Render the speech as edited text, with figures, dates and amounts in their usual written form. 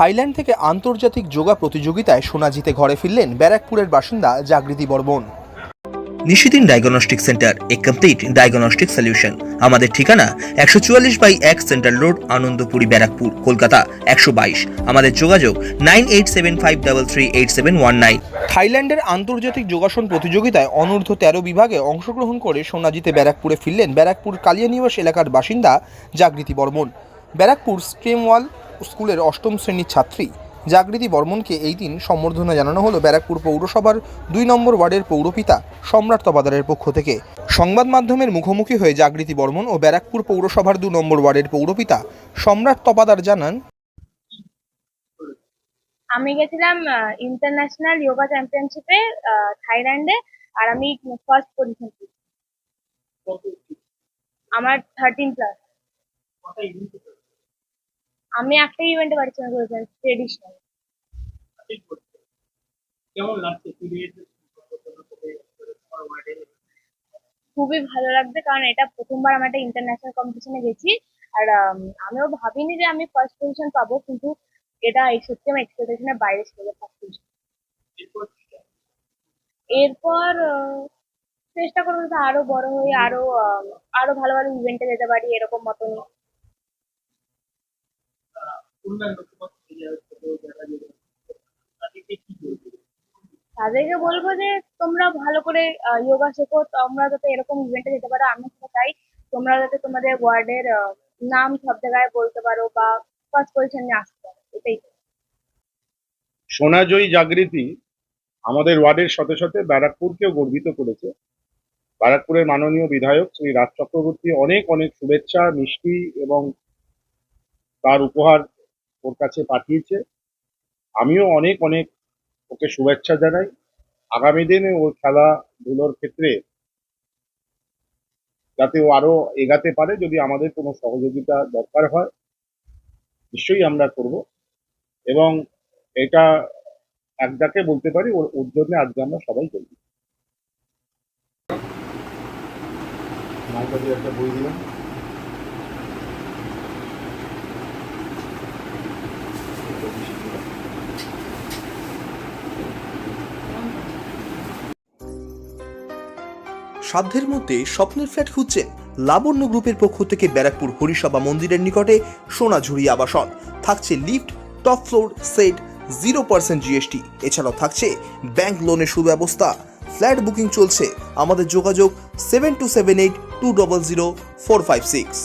Thailand থেকে আন্তর্জাতিক যোগা প্রতিযোগিতায় সোনা জিতে ঘরে ফিরলেন ব্যারাকপুরের বাসিন্দা জাগৃতি বর্মন। নিশিদিন ডায়াগনস্টিক সেন্টার, এ কমপ্লিট ডায়াগনস্টিক সলিউশন। আমাদের ঠিকানা 144/1 সেন্ট্রাল রোড, আনন্দপুরি, ব্যারাকপুর, কলকাতা 122। আমাদের যোগাযোগ 9875338719। থাইল্যান্ডের আন্তর্জাতিক যোগাসন প্রতিযোগিতায় অনূর্ধ্ব 13 বিভাগে অংশগ্রহণ করে সোনা জিতে ব্যারাকপুরে ফিরলেন ব্যারাকপুর কালিয়ানিবাস এলাকার বাসিন্দা জাগৃতি বর্মন। ব্যারাকপুর স্ট্রিমওয়াল স্কুলের 8ম শ্রেণীর ছাত্রী জাগৃতি বর্মনকে এই দিন সম্বর্ধনা জানানো হলো ব্যারাকপুর পৌরসভার 2 নম্বর ওয়ার্ডের পৌরপিতা সম্রাট তপাদারের পক্ষ থেকে। সংবাদ মাধ্যমের মুখোমুখি হয়ে জাগৃতি বর্মন ও ব্যারাকপুর পৌরসভার 2 নম্বর ওয়ার্ডের পৌরপিতা সম্রাট তপাদার জানান, আমি গেছিলাম ইন্টারন্যাশনাল যোগা চ্যাম্পিয়নশিপে থাইল্যান্ডে, আর আমি ফার্স্ট পজিশন পেয়েছি। আমার 13+। আমি একটা ইভেন্টে পার্টিসিপেট করেছিলাম, ট্রেডিশনাল। খুবই ভালো লাগছে, কারণ এটা প্রথমবার আমি একটা ইন্টারন্যাশনাল কম্পিটিশনে গেছি। আর আমিও ভাবিনি যে আমি ফার্স্ট পজিশন পাবো, কিন্তু এটা সত্যি আমার এক্সপেকটেশনের বাইরে ছিল ফার্স্ট পজিশন। এরপর চেষ্টা করবো যাতে আরো বড় হয়ে আরো ভালো ভালো ইভেন্টে যেতে পারি, এরকম মতনই। তাদেরকে বলবো যে তোমরা ভালো করে যোগা শেখো, তোমরা যাতে এরকম ইভেন্টে যেতে পারো। আমি সেটা চাই তোমরা যাতে তোমাদের ওয়ার্ডের নাম সব জায়গায় বলতে পারো বা ফার্স্ট পজিশনে আসতে পারো, এটাই। সোনাজয়ী জাগৃতি আমাদের ওয়ার্ডের সাথে সাথে ব্যারাকপুরকেও গর্বিত করেছে। ব্যারাকপুরের মাননীয় বিধায়ক শ্রী রাজ চক্রবর্তী অনেক অনেক শুভেচ্ছা, মিষ্টি এবং তার উপহার ওর কাছে পাঠিয়েছে। আমিও অনেক অনেক ওকে শুভেচ্ছা জানাই। আগামী দিনে ওর খেলাধুলোর ক্ষেত্রে যাতে ও আরো এগাতে পারে, যদি আমাদের কোনো সহযোগিতা দরকার হয় নিশ্চয়ই আমরা করব। এবং এটা এক ডাকে বলতে পারি ওর জন্য আজকে আমরা সবাই করবি। একটা বই দিলাম। সাধ্যের মধ্যে স্বপ্নের ফ্ল্যাট খুঁজছেন? লাবণ্য গ্রুপের পক্ষ থেকে ব্যারাকপুর হরিসভা মন্দিরের নিকটে সোনাঝুরি আবাসন। থাকছে lift, top floor, set, 0% GST। এছাড়াও থাকছে ব্যাংক লোনের সুব্যবস্থা। ফ্ল্যাট বুকিং চলছে। আমাদের যোগাযোগ 7278200456।